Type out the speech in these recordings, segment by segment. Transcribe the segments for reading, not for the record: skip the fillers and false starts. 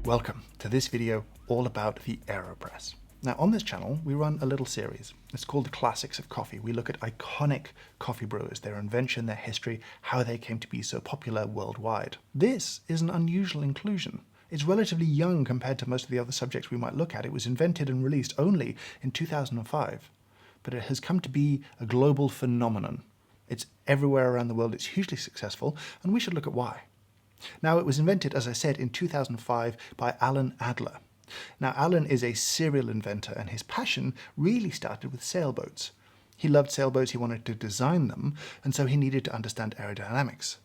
Welcome to this video all about the AeroPress. Now on this channel we run a little series. It's called the Classics of Coffee. We look at iconic coffee brewers, their invention, their history, how they came to be so popular worldwide. This is an unusual inclusion. It's relatively young compared to most of the other subjects we might look at. It was invented and released only in 2005, but it has come to be a global phenomenon. It's everywhere around the world, it's hugely successful, and we should look at why. Now, it was invented, as I said, in 2005 by Alan Adler. Now, Alan is a serial inventor, and his passion really started with sailboats. He loved sailboats, he wanted to design them, and so he needed to understand aerodynamics.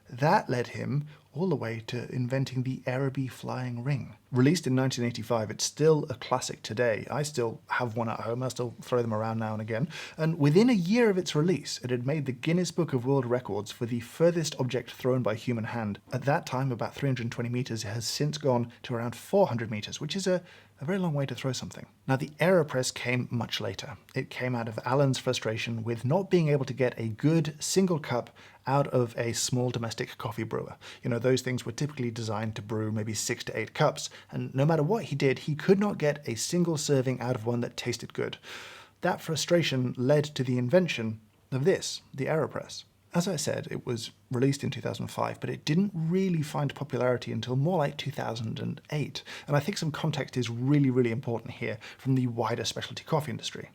That led him all the way to inventing the Aerobee flying ring. Released in 1985, it's still a classic today. I still have one at home, I still throw them around now and again. And within a year of its release, it had made the Guinness Book of World Records for the furthest object thrown by human hand. At that time, about 320 meters. It has since gone to around 400 meters, which is a very long way to throw something. Now, the AeroPress came much later. It came out of Alan's frustration with not being able to get a good single cup out of a small domestic coffee brewer. You know, those things were typically designed to brew maybe 6 to 8 cups, and no matter what he did, he could not get a single serving out of one that tasted good. That frustration led to the invention of this, the AeroPress. As I said, it was released in 2005, but it didn't really find popularity until more like 2008. And I think some context is really important here from the wider specialty coffee industry.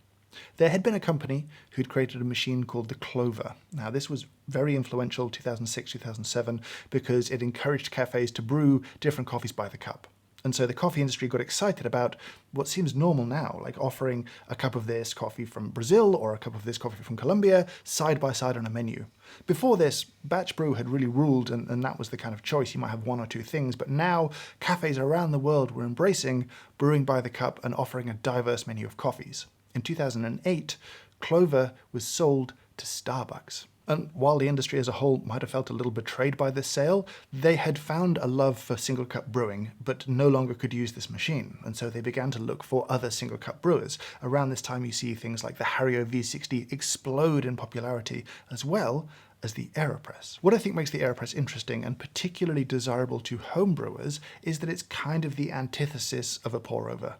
There had been a company who'd created a machine called the Clover. Now, this was very influential 2006, 2007, because it encouraged cafes to brew different coffees by the cup. And so the coffee industry got excited about what seems normal now, like offering a cup of this coffee from Brazil or a cup of this coffee from Colombia side by side on a menu. Before this, batch brew had really ruled, and that was the kind of choice. You might have one or two things, but now cafes around the world were embracing brewing by the cup and offering a diverse menu of coffees. In 2008, Clover was sold to Starbucks. And while the industry as a whole might have felt a little betrayed by this sale, they had found a love for single cup brewing, but no longer could use this machine. And so they began to look for other single cup brewers. Around this time, you see things like the Hario V60 explode in popularity, as well as the AeroPress. What I think makes the AeroPress interesting and particularly desirable to home brewers is that it's kind of the antithesis of a pour over.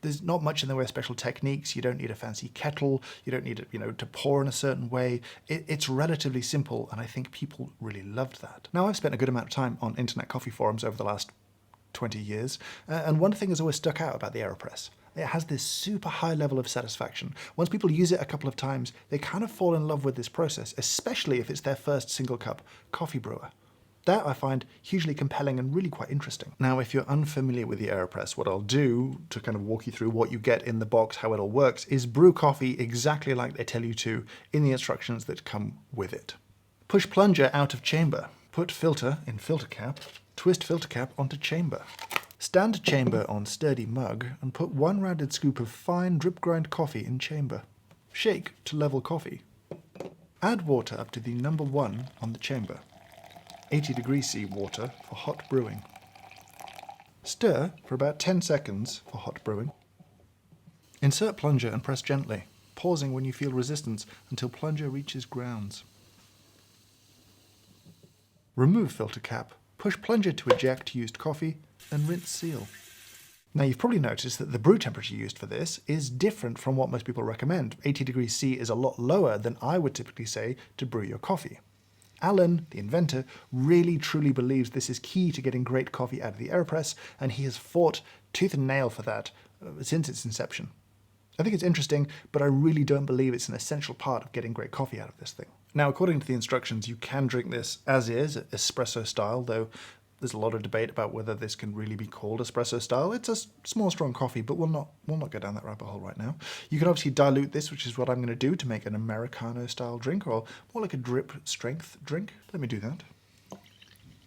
There's not much in the way of special techniques. You don't need a fancy kettle. You don't need it, to pour in a certain way. It's relatively simple, and I think people really loved that. Now, I've spent a good amount of time on internet coffee forums over the last 20 years, and one thing has always stuck out about the AeroPress. It has this super high level of satisfaction. Once people use it a couple of times, they kind of fall in love with this process, especially if it's their first single cup coffee brewer. That I find hugely compelling and really quite interesting. Now, if you're unfamiliar with the AeroPress, what I'll do to kind of walk you through what you get in the box, how it all works, is brew coffee exactly like they tell you to in the instructions that come with it. Push plunger out of chamber. Put filter in filter cap. Twist filter cap onto chamber. Stand chamber on sturdy mug and put 1 rounded scoop of fine drip grind coffee in chamber. Shake to level coffee. Add water up to the number 1 on the chamber. 80°C water for hot brewing. Stir for about 10 seconds for hot brewing. Insert plunger and press gently, pausing when you feel resistance until plunger reaches grounds. Remove filter cap, push plunger to eject used coffee, and rinse seal. Now, you've probably noticed that the brew temperature used for this is different from what most people recommend. 80°C is a lot lower than I would typically say to brew your coffee. Alan, the inventor, really truly believes this is key to getting great coffee out of the AeroPress, and he has fought tooth and nail for that since its inception. I think it's interesting, but I really don't believe it's an essential part of getting great coffee out of this thing. Now, according to the instructions, you can drink this as is, espresso style, though there's a lot of debate about whether this can really be called espresso style. It's a small, strong coffee, but we'll not go down that rabbit hole right now. You can obviously dilute this, which is what I'm going to do to make an Americano style drink, or more like a drip strength drink. Let me do that.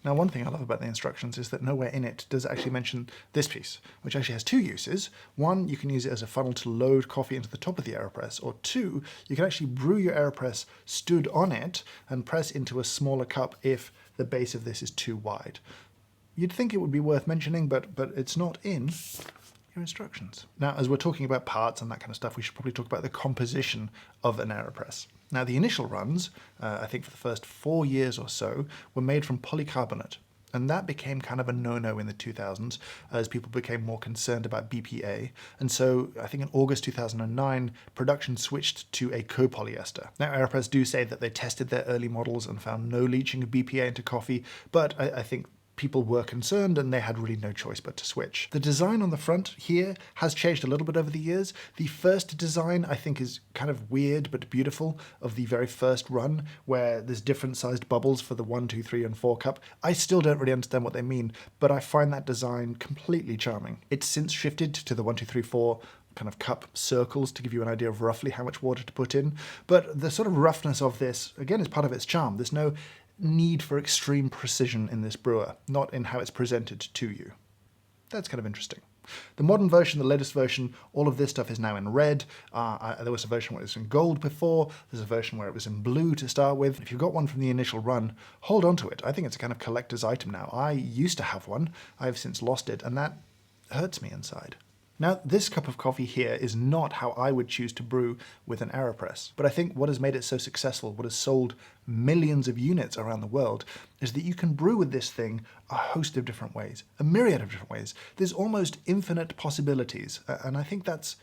Now, one thing I love about the instructions is that nowhere in it does it actually mention this piece, which actually has 2 uses. 1, you can use it as a funnel to load coffee into the top of the AeroPress, or 2, you can actually brew your AeroPress stood on it and press into a smaller cup if the base of this is too wide. You'd think it would be worth mentioning, but it's not in your instructions. Now, as we're talking about parts and that kind of stuff, we should probably talk about the composition of an AeroPress. Now, the initial runs, I think for the first 4 years or so, were made from polycarbonate. And that became kind of a no-no in the 2000s as people became more concerned about BPA. And so I think in August 2009, production switched to a copolyester. Now, AeroPress do say that they tested their early models and found no leaching of BPA into coffee, but I think people were concerned and they had really no choice but to switch. The design on the front here has changed a little bit over the years. The first design I think is kind of weird but beautiful, of the very first run where there's different sized bubbles for the 1, 2, 3 and 4 cup. I still don't really understand what they mean, but I find that design completely charming. It's since shifted to the 1, 2, 3, 4 kind of cup circles to give you an idea of roughly how much water to put in. But the sort of roughness of this, again, is part of its charm. There's no need for extreme precision in this brewer, not in how it's presented to you. That's kind of interesting. The modern version, the latest version, all of this stuff is now in red. There was a version where it was in gold before. There's a version where it was in blue to start with. If you've got one from the initial run, hold on to it. I think it's a kind of collector's item now. I used to have one. I've since lost it, and that hurts me inside. Now, this cup of coffee here is not how I would choose to brew with an AeroPress, but I think what has made it so successful, what has sold millions of units around the world, is that you can brew with this thing a host of different ways, a myriad of different ways. There's almost infinite possibilities, and I think that's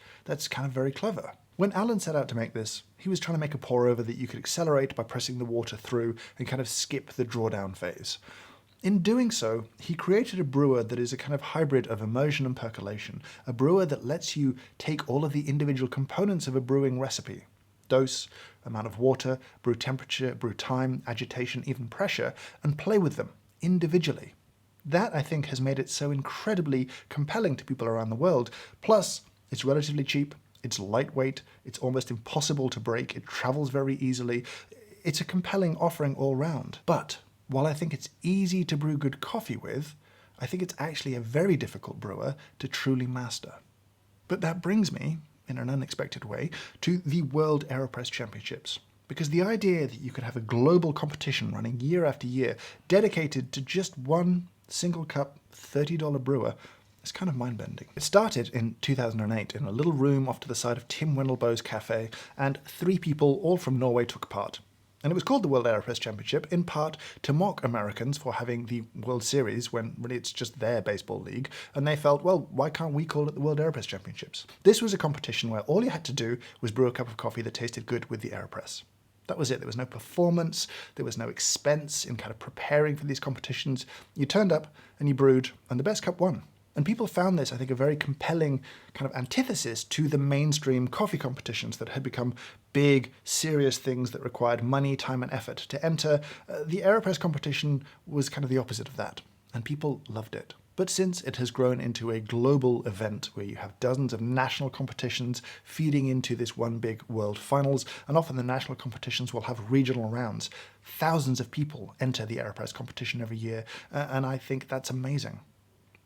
kind of very clever. When Alan set out to make this, he was trying to make a pour over that you could accelerate by pressing the water through and kind of skip the drawdown phase. In doing so, he created a brewer that is a kind of hybrid of immersion and percolation, a brewer that lets you take all of the individual components of a brewing recipe, dose, amount of water, brew temperature, brew time, agitation, even pressure, and play with them individually. That, I think, has made it so incredibly compelling to people around the world. Plus, it's relatively cheap, it's lightweight, it's almost impossible to break, it travels very easily. It's a compelling offering all round. But while I think it's easy to brew good coffee with, I think it's actually a very difficult brewer to truly master. But that brings me, in an unexpected way, to the World AeroPress Championships. Because the idea that you could have a global competition running year after year dedicated to just one single cup $30 brewer is kind of mind-bending. It started in 2008 in a little room off to the side of Tim Wendelboe's cafe, and 3 people, all from Norway, took part. And it was called the World AeroPress Championship, in part to mock Americans for having the World Series when really it's just their baseball league. And they felt, well, why can't we call it the World AeroPress Championships? This was a competition where all you had to do was brew a cup of coffee that tasted good with the AeroPress. That was it. There was no performance, there was no expense in kind of preparing for these competitions. You turned up and you brewed, and the best cup won. And people found this, I think, a very compelling kind of antithesis to the mainstream coffee competitions that had become big, serious things that required money, time, and effort to enter. The AeroPress competition was kind of the opposite of that, and people loved it. But since it has grown into a global event where you have dozens of national competitions feeding into this one big world finals, and often the national competitions will have regional rounds, thousands of people enter the AeroPress competition every year, and I think that's amazing.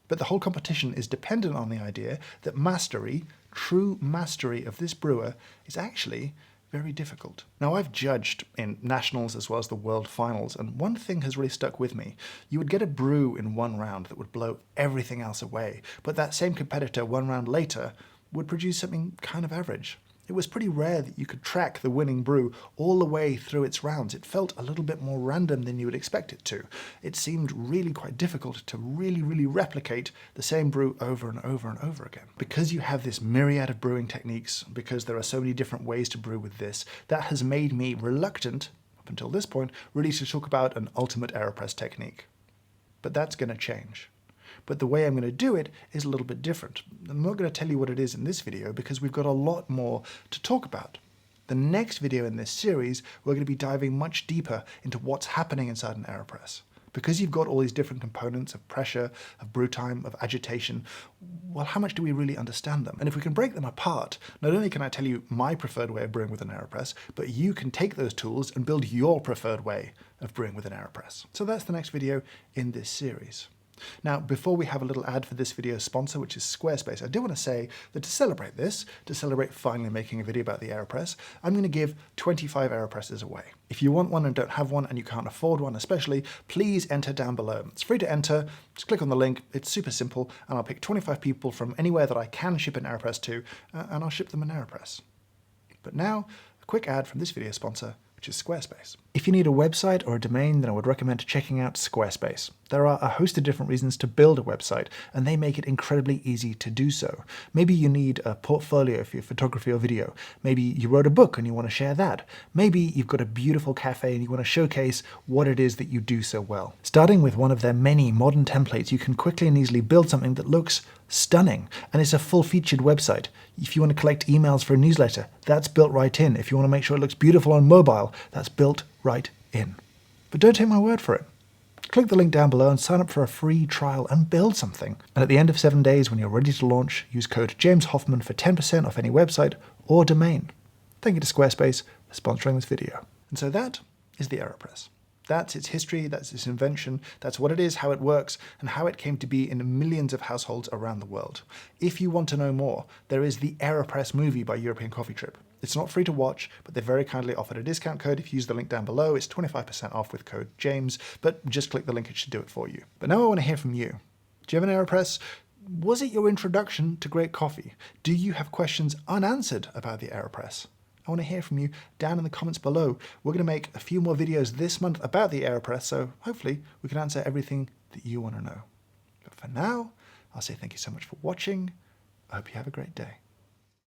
But the whole competition is dependent on the idea that mastery, true mastery of this brewer, is actually very difficult. Now, I've judged in nationals as well as the world finals, and one thing has really stuck with me. You would get a brew in one round that would blow everything else away, but that same competitor one round later would produce something kind of average. It was pretty rare that you could track the winning brew all the way through its rounds. It felt a little bit more random than you would expect it to. It seemed really quite difficult to really replicate the same brew over and over and over again. Because you have this myriad of brewing techniques, because there are so many different ways to brew with this, that has made me reluctant, up until this point, really to talk about an ultimate AeroPress technique. But that's going to change. But the way I'm going to do it is a little bit different. I'm not going to tell you what it is in this video because we've got a lot more to talk about. The next video in this series, we're going to be diving much deeper into what's happening inside an AeroPress. Because you've got all these different components of pressure, of brew time, of agitation, well, how much do we really understand them? And if we can break them apart, not only can I tell you my preferred way of brewing with an AeroPress, but you can take those tools and build your preferred way of brewing with an AeroPress. So that's the next video in this series. Now, before we have a little ad for this video's sponsor, which is Squarespace, I do want to say that to celebrate this, to celebrate finally making a video about the AeroPress, I'm going to give 25 AeroPresses away. If you want one and don't have one and you can't afford one especially, please enter down below. It's free to enter, just click on the link, it's super simple, and I'll pick 25 people from anywhere that I can ship an AeroPress to, and I'll ship them an AeroPress. But now, a quick ad from this video's sponsor, which is Squarespace. If you need a website or a domain, then I would recommend checking out Squarespace. There are a host of different reasons to build a website, and they make it incredibly easy to do so. Maybe you need a portfolio for your photography or video. Maybe you wrote a book and you want to share that. Maybe you've got a beautiful cafe and you want to showcase what it is that you do so well. Starting with one of their many modern templates, you can quickly and easily build something that looks stunning, and it's a full-featured website. If you want to collect emails for a newsletter, that's built right in. If you want to make sure it looks beautiful on mobile, that's built right in. But don't take my word for it. Click the link down below and sign up for a free trial and build something. And at the end of 7 days, when you're ready to launch, use code James Hoffmann for 10% off any website or domain. Thank you to Squarespace for sponsoring this video. And so that is the AeroPress. That's its history, that's its invention, that's what it is, how it works, and how it came to be in millions of households around the world. If you want to know more, there is the AeroPress movie by European Coffee Trip. It's not free to watch, but they very kindly offered a discount code. If you use the link down below, it's 25% off with code JAMES, but just click the link, it should do it for you. But now I want to hear from you. Do you have an AeroPress? Was it your introduction to great coffee? Do you have questions unanswered about the AeroPress? I want to hear from you down in the comments below. We're going to make a few more videos this month about the AeroPress, so hopefully we can answer everything that you want to know. But for now, I'll say thank you so much for watching. I hope you have a great day.